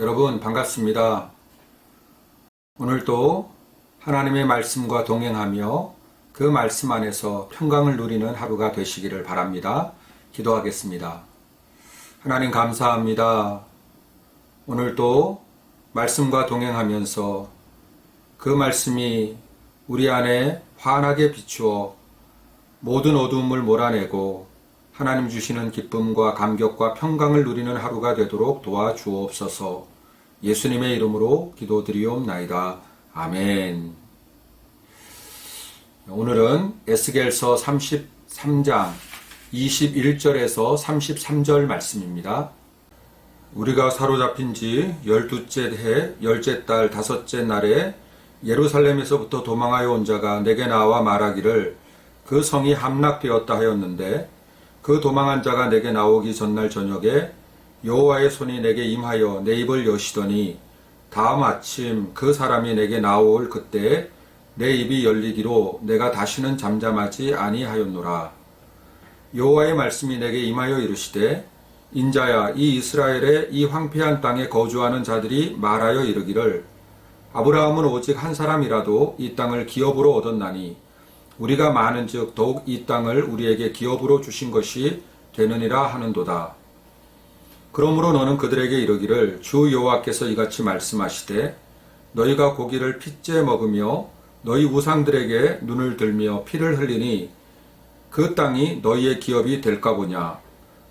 여러분 반갑습니다. 오늘도 하나님의 말씀과 동행하며 그 말씀 안에서 평강을 누리는 하루가 되시기를 바랍니다. 기도하겠습니다. 하나님 감사합니다. 오늘도 말씀과 동행하면서 그 말씀이 우리 안에 환하게 비추어 모든 어두움을 몰아내고 하나님 주시는 기쁨과 감격과 평강을 누리는 하루가 되도록 도와주옵소서. 예수님의 이름으로 기도드리옵나이다. 아멘. 오늘은 에스겔서 33장 21절에서 33절 말씀입니다. 우리가 사로잡힌 지 12째 해 10째 달 5째 날에 예루살렘에서부터 도망하여 온 자가 내게 나와 말하기를 그 성이 함락되었다 하였는데 그 도망한 자가 내게 나오기 전날 저녁에 여호와의 손이 내게 임하여 내 입을 여시더니 다음 아침 그 사람이 내게 나올 그때에 내 입이 열리기로 내가 다시는 잠잠하지 아니하였노라. 여호와의 말씀이 내게 임하여 이르시되 인자야, 이 이스라엘의 이 황폐한 땅에 거주하는 자들이 말하여 이르기를 아브라함은 오직 한 사람이라도 이 땅을 기업으로 얻었나니 우리가 많은즉 더욱 이 땅을 우리에게 기업으로 주신 것이 되느니라 하는도다. 그러므로 너는 그들에게 이르기를 주 여호와께서 이같이 말씀하시되 너희가 고기를 핏째 먹으며 너희 우상들에게 눈을 들며 피를 흘리니 그 땅이 너희의 기업이 될까 보냐.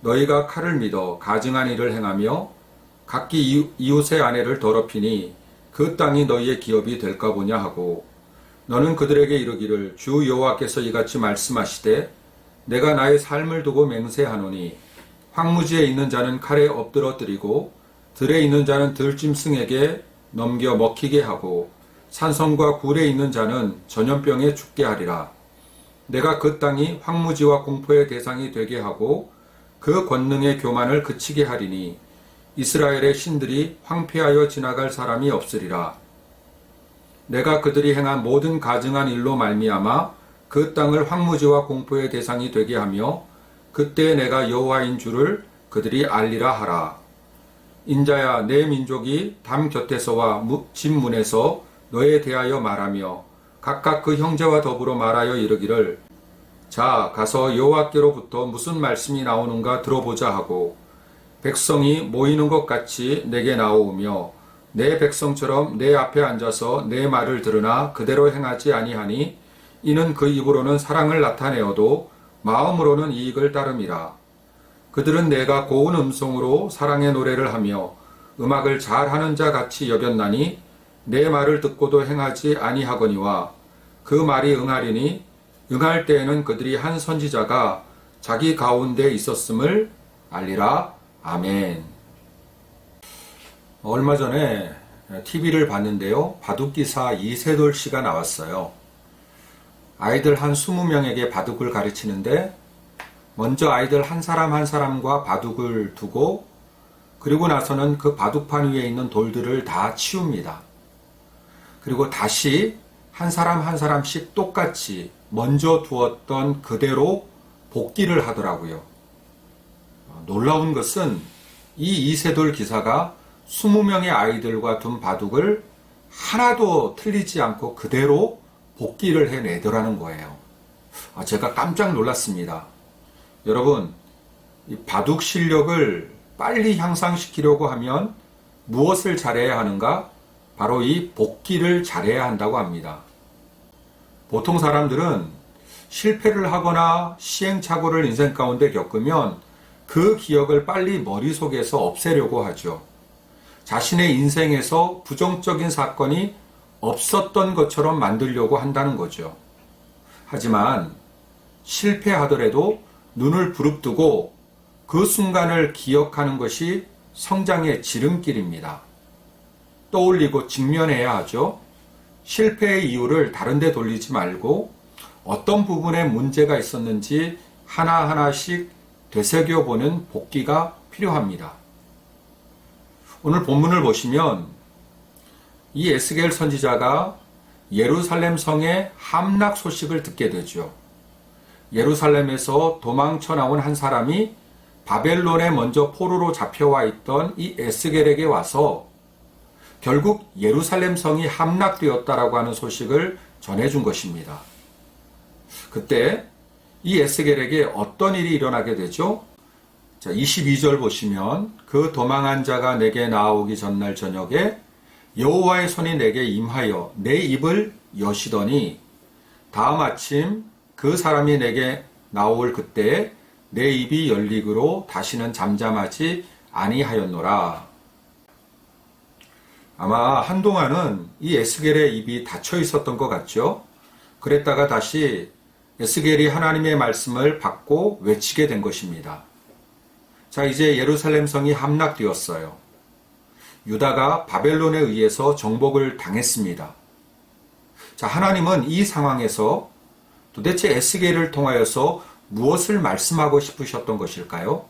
너희가 칼을 믿어 가증한 일을 행하며 각기 이웃의 아내를 더럽히니 그 땅이 너희의 기업이 될까 보냐 하고 너는 그들에게 이르기를 주 여호와께서 이같이 말씀하시되 내가 나의 삶을 두고 맹세하노니 황무지에 있는 자는 칼에 엎드러뜨리고 들에 있는 자는 들짐승에게 넘겨 먹히게 하고 산성과 굴에 있는 자는 전염병에 죽게 하리라. 내가 그 땅이 황무지와 공포의 대상이 되게 하고 그 권능의 교만을 그치게 하리니 이스라엘의 신들이 황폐하여 지나갈 사람이 없으리라. 내가 그들이 행한 모든 가증한 일로 말미암아 그 땅을 황무지와 공포의 대상이 되게 하며 그때 내가 여호와인 줄을 그들이 알리라 하라. 인자야, 내 민족이 담 곁에서와 집 문에서 너에 대하여 말하며 각각 그 형제와 더불어 말하여 이르기를 자, 가서 여호와께로부터 무슨 말씀이 나오는가 들어보자 하고 백성이 모이는 것 같이 내게 나오며 내 백성처럼 내 앞에 앉아서 내 말을 들으나 그대로 행하지 아니하니 이는 그 입으로는 사랑을 나타내어도 마음으로는 이익을 따름이라. 그들은 내가 고운 음성으로 사랑의 노래를 하며 음악을 잘하는 자 같이 여겼나니 내 말을 듣고도 행하지 아니하거니와 그 말이 응하리니 응할 때에는 그들이 한 선지자가 자기 가운데 있었음을 알리라. 아멘. 얼마 전에 TV를 봤는데요. 바둑기사 이세돌 씨가 나왔어요. 아이들 한 20명에게 바둑을 가르치는데 먼저 아이들 한 사람 한 사람과 바둑을 두고 그리고 나서는 그 바둑판 위에 있는 돌들을 다 치웁니다. 그리고 다시 한 사람 한 사람씩 똑같이 먼저 두었던 그대로 복기를 하더라고요. 놀라운 것은 이 이세돌 기사가 20명의 아이들과 둔 바둑을 하나도 틀리지 않고 그대로 복기를 해내더라는 거예요. 제가 깜짝 놀랐습니다. 여러분, 이 바둑 실력을 빨리 향상시키려고 하면 무엇을 잘해야 하는가? 바로 이 복기를 잘해야 한다고 합니다. 보통 사람들은 실패를 하거나 시행착오를 인생 가운데 겪으면 그 기억을 빨리 머릿속에서 없애려고 하죠. 자신의 인생에서 부정적인 사건이 없었던 것처럼 만들려고 한다는 거죠. 하지만 실패하더라도 눈을 부릅뜨고 그 순간을 기억하는 것이 성장의 지름길입니다. 떠올리고 직면해야 하죠. 실패의 이유를 다른 데 돌리지 말고 어떤 부분에 문제가 있었는지 하나하나씩 되새겨보는 복기가 필요합니다. 오늘 본문을 보시면 이 에스겔 선지자가 예루살렘 성의 함락 소식을 듣게 되죠. 예루살렘에서 도망쳐 나온 한 사람이 바벨론에 먼저 포로로 잡혀와 있던 이 에스겔에게 와서 결국 예루살렘 성이 함락되었다라고 하는 소식을 전해준 것입니다. 그때 이 에스겔에게 어떤 일이 일어나게 되죠? 자, 22절 보시면 그 도망한 자가 내게 나오기 전날 저녁에 여호와의 손이 내게 임하여 내 입을 여시더니 다음 아침 그 사람이 내게 나올 그때 내 입이 열리기로 다시는 잠잠하지 아니하였노라. 아마 한동안은 이 에스겔의 입이 닫혀 있었던 것 같죠? 그랬다가 다시 에스겔이 하나님의 말씀을 받고 외치게 된 것입니다. 자, 이제 예루살렘 성이 함락되었어요. 유다가 바벨론에 의해서 정복을 당했습니다. 자, 하나님은 이 상황에서 도대체 에스겔을 통하여서 무엇을 말씀하고 싶으셨던 것일까요?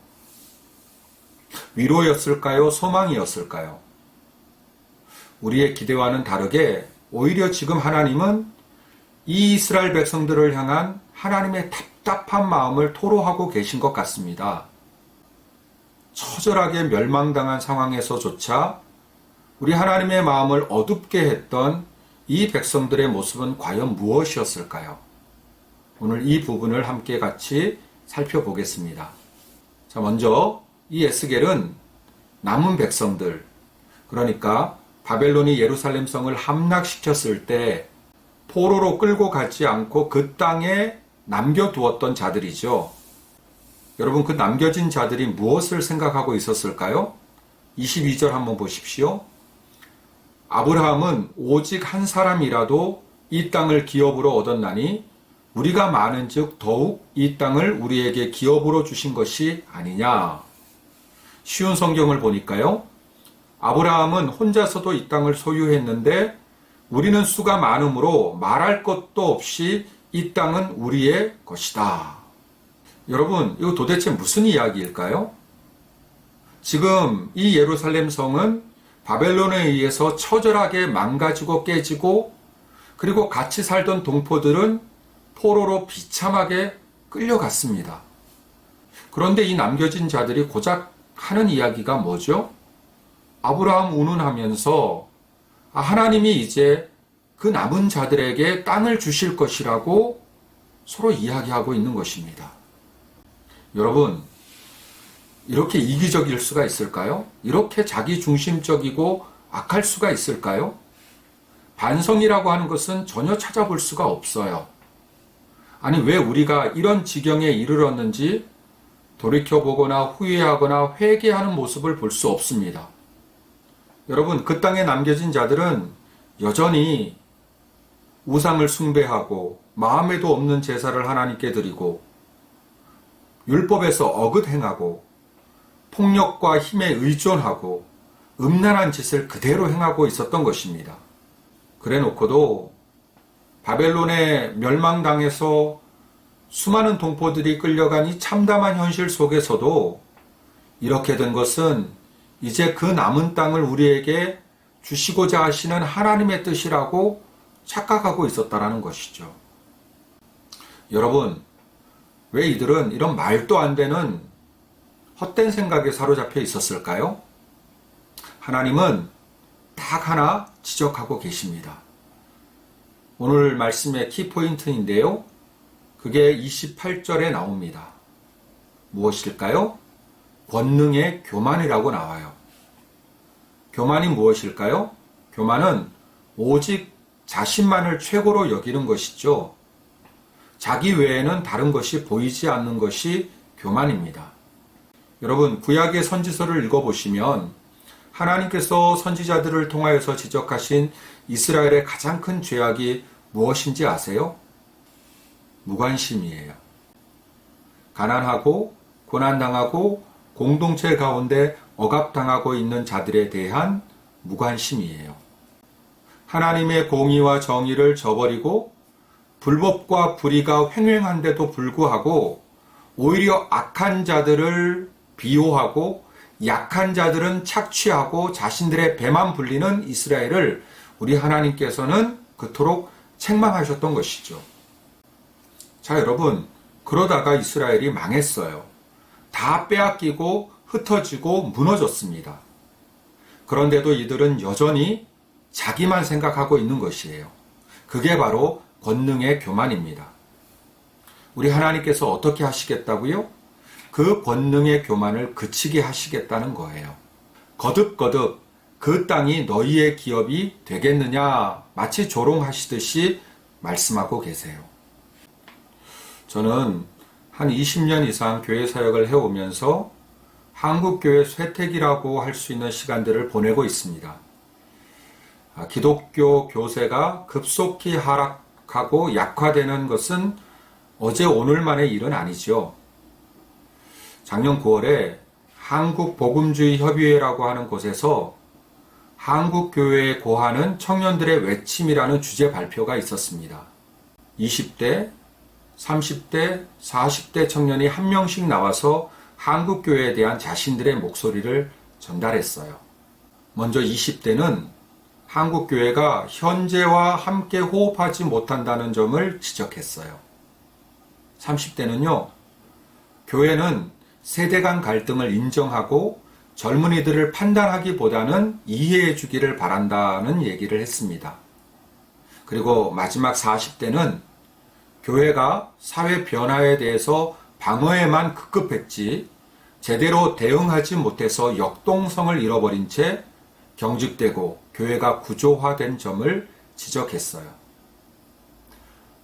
위로였을까요? 소망이었을까요? 우리의 기대와는 다르게 오히려 지금 하나님은 이 이스라엘 백성들을 향한 하나님의 답답한 마음을 토로하고 계신 것 같습니다. 처절하게 멸망당한 상황에서조차 우리 하나님의 마음을 어둡게 했던 이 백성들의 모습은 과연 무엇이었을까요? 오늘 이 부분을 함께 같이 살펴보겠습니다. 자, 먼저 이 에스겔은 남은 백성들, 그러니까 바벨론이 예루살렘 성을 함락시켰을 때 포로로 끌고 가지 않고 그 땅에 남겨두었던 자들이죠. 여러분, 그 남겨진 자들이 무엇을 생각하고 있었을까요? 22절 한번 보십시오. 아브라함은 오직 한 사람이라도 이 땅을 기업으로 얻었나니 우리가 많은즉 더욱 이 땅을 우리에게 기업으로 주신 것이 아니냐. 쉬운 성경을 보니까요, 아브라함은 혼자서도 이 땅을 소유했는데 우리는 수가 많으므로 말할 것도 없이 이 땅은 우리의 것이다. 여러분, 이거 도대체 무슨 이야기일까요? 지금 이 예루살렘 성은 바벨론에 의해서 처절하게 망가지고 깨지고, 그리고 같이 살던 동포들은 포로로 비참하게 끌려갔습니다. 그런데 이 남겨진 자들이 고작 하는 이야기가 뭐죠? 아브라함 운운하면서 하나님이 이제 그 남은 자들에게 땅을 주실 것이라고 서로 이야기하고 있는 것입니다. 여러분, 이렇게 이기적일 수가 있을까요? 이렇게 자기중심적이고 악할 수가 있을까요? 반성이라고 하는 것은 전혀 찾아볼 수가 없어요. 아니, 왜 우리가 이런 지경에 이르렀는지 돌이켜보거나 후회하거나 회개하는 모습을 볼 수 없습니다. 여러분, 그 땅에 남겨진 자들은 여전히 우상을 숭배하고 마음에도 없는 제사를 하나님께 드리고 율법에서 어긋 행하고 폭력과 힘에 의존하고 음란한 짓을 그대로 행하고 있었던 것입니다. 그래 놓고도 바벨론에 멸망당해서 수많은 동포들이 끌려간 이 참담한 현실 속에서도 이렇게 된 것은 이제 그 남은 땅을 우리에게 주시고자 하시는 하나님의 뜻이라고 착각하고 있었다라는 것이죠. 여러분, 왜 이들은 이런 말도 안 되는 헛된 생각에 사로잡혀 있었을까요? 하나님은 딱 하나 지적하고 계십니다. 오늘 말씀의 키포인트인데요. 그게 28절에 나옵니다. 무엇일까요? 권능의 교만이라고 나와요. 교만이 무엇일까요? 교만은 오직 자신만을 최고로 여기는 것이죠. 자기 외에는 다른 것이 보이지 않는 것이 교만입니다. 여러분, 구약의 선지서를 읽어보시면 하나님께서 선지자들을 통하여서 지적하신 이스라엘의 가장 큰 죄악이 무엇인지 아세요? 무관심이에요. 가난하고 고난당하고 공동체 가운데 억압당하고 있는 자들에 대한 무관심이에요. 하나님의 공의와 정의를 저버리고 불법과 불의가 횡행한데도 불구하고 오히려 악한 자들을 비호하고 약한 자들은 착취하고 자신들의 배만 불리는 이스라엘을 우리 하나님께서는 그토록 책망하셨던 것이죠. 자, 여러분, 그러다가 이스라엘이 망했어요. 다 빼앗기고 흩어지고 무너졌습니다. 그런데도 이들은 여전히 자기만 생각하고 있는 것이에요. 그게 바로 권능의 교만입니다. 우리 하나님께서 어떻게 하시겠다고요? 그 권능의 교만을 그치게 하시겠다는 거예요. 거듭거듭 그 땅이 너희의 기업이 되겠느냐 마치 조롱하시듯이 말씀하고 계세요. 저는 한 20년 이상 교회 사역을 해오면서 한국교회 쇠퇴기라고 할 수 있는 시간들을 보내고 있습니다. 기독교 교세가 급속히 하락하고 약화되는 것은 어제 오늘만의 일은 아니죠. 작년 9월에 한국복음주의협의회라고 하는 곳에서 한국교회에 고하는 청년들의 외침이라는 주제 발표가 있었습니다. 20대, 30대, 40대 청년이 한 명씩 나와서 한국교회에 대한 자신들의 목소리를 전달했어요. 먼저 20대는 한국교회가 현재와 함께 호흡하지 못한다는 점을 지적했어요. 30대는요, 교회는 세대 간 갈등을 인정하고 젊은이들을 판단하기보다는 이해해 주기를 바란다는 얘기를 했습니다. 그리고 마지막 40대는 교회가 사회 변화에 대해서 방어에만 급급했지 제대로 대응하지 못해서 역동성을 잃어버린 채 경직되고 교회가 구조화된 점을 지적했어요.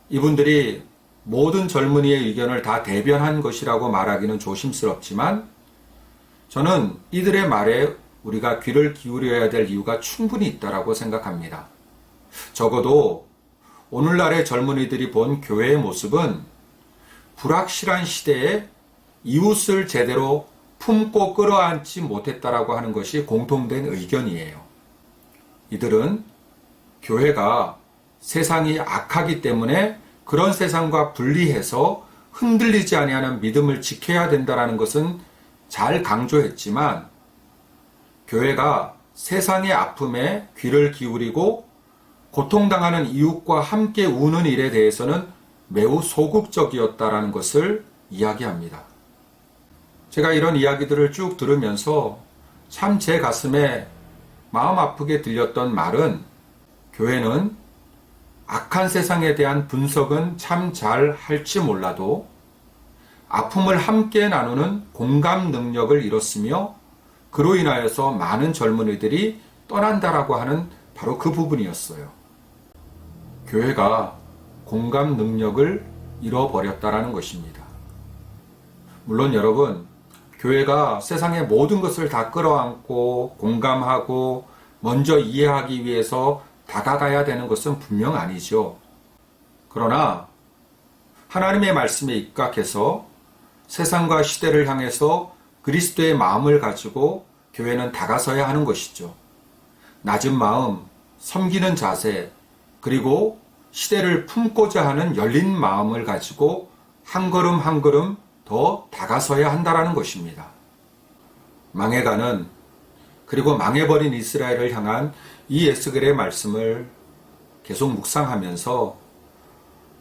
이분들이 모든 젊은이의 의견을 다 대변한 것이라고 말하기는 조심스럽지만 저는 이들의 말에 우리가 귀를 기울여야 될 이유가 충분히 있다고 생각합니다. 적어도 오늘날의 젊은이들이 본 교회의 모습은 불확실한 시대에 이웃을 제대로 품고 끌어안지 못했다라고 하는 것이 공통된 의견이에요. 이들은 교회가 세상이 악하기 때문에 그런 세상과 분리해서 흔들리지 아니하는 믿음을 지켜야 된다는 것은 잘 강조했지만 교회가 세상의 아픔에 귀를 기울이고 고통당하는 이웃과 함께 우는 일에 대해서는 매우 소극적이었다라는 것을 이야기합니다. 제가 이런 이야기들을 쭉 들으면서 참 제 가슴에 마음 아프게 들렸던 말은 교회는 악한 세상에 대한 분석은 참 잘 할지 몰라도 아픔을 함께 나누는 공감 능력을 잃었으며 그로 인하여서 많은 젊은이들이 떠난다라고 하는 바로 그 부분이었어요. 교회가 공감 능력을 잃어버렸다라는 것입니다. 물론 여러분, 교회가 세상의 모든 것을 다 끌어안고 공감하고 먼저 이해하기 위해서 다가가야 되는 것은 분명 아니죠. 그러나 하나님의 말씀에 입각해서 세상과 시대를 향해서 그리스도의 마음을 가지고 교회는 다가서야 하는 것이죠. 낮은 마음, 섬기는 자세, 그리고 시대를 품고자 하는 열린 마음을 가지고 한 걸음 한 걸음 더 다가서야 한다는 것입니다. 망해가는 그리고 망해버린 이스라엘을 향한 이 에스겔의 말씀을 계속 묵상하면서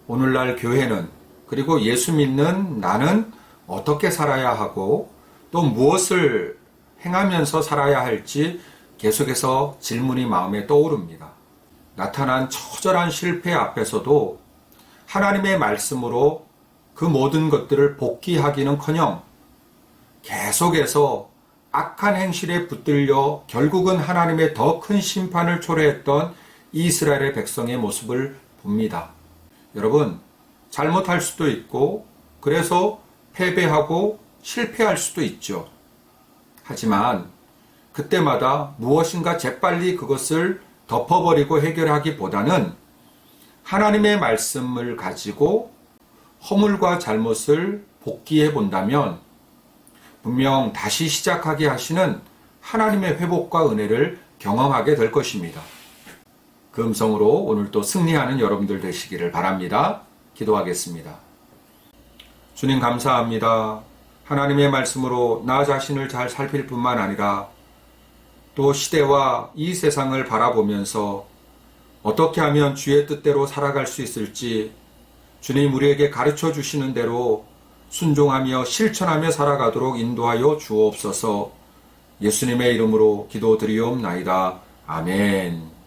오늘날 교회는 그리고 예수 믿는 나는 어떻게 살아야 하고 또 무엇을 행하면서 살아야 할지 계속해서 질문이 마음에 떠오릅니다. 나타난 처절한 실패 앞에서도 하나님의 말씀으로 그 모든 것들을 복귀하기는커녕 계속해서 악한 행실에 붙들려 결국은 하나님의 더 큰 심판을 초래했던 이스라엘의 백성의 모습을 봅니다. 여러분, 잘못할 수도 있고 그래서 패배하고 실패할 수도 있죠. 하지만 그때마다 무엇인가 재빨리 그것을 덮어버리고 해결하기보다는 하나님의 말씀을 가지고 허물과 잘못을 복귀해 본다면 분명 다시 시작하게 하시는 하나님의 회복과 은혜를 경험하게 될 것입니다. 그 음성으로 오늘 또 승리하는 여러분들 되시기를 바랍니다. 기도하겠습니다. 주님 감사합니다. 하나님의 말씀으로 나 자신을 잘 살필 뿐만 아니라 또 시대와 이 세상을 바라보면서 어떻게 하면 주의 뜻대로 살아갈 수 있을지 주님 우리에게 가르쳐 주시는 대로 순종하며 실천하며 살아가도록 인도하여 주옵소서. 예수님의 이름으로 기도드리옵나이다. 아멘.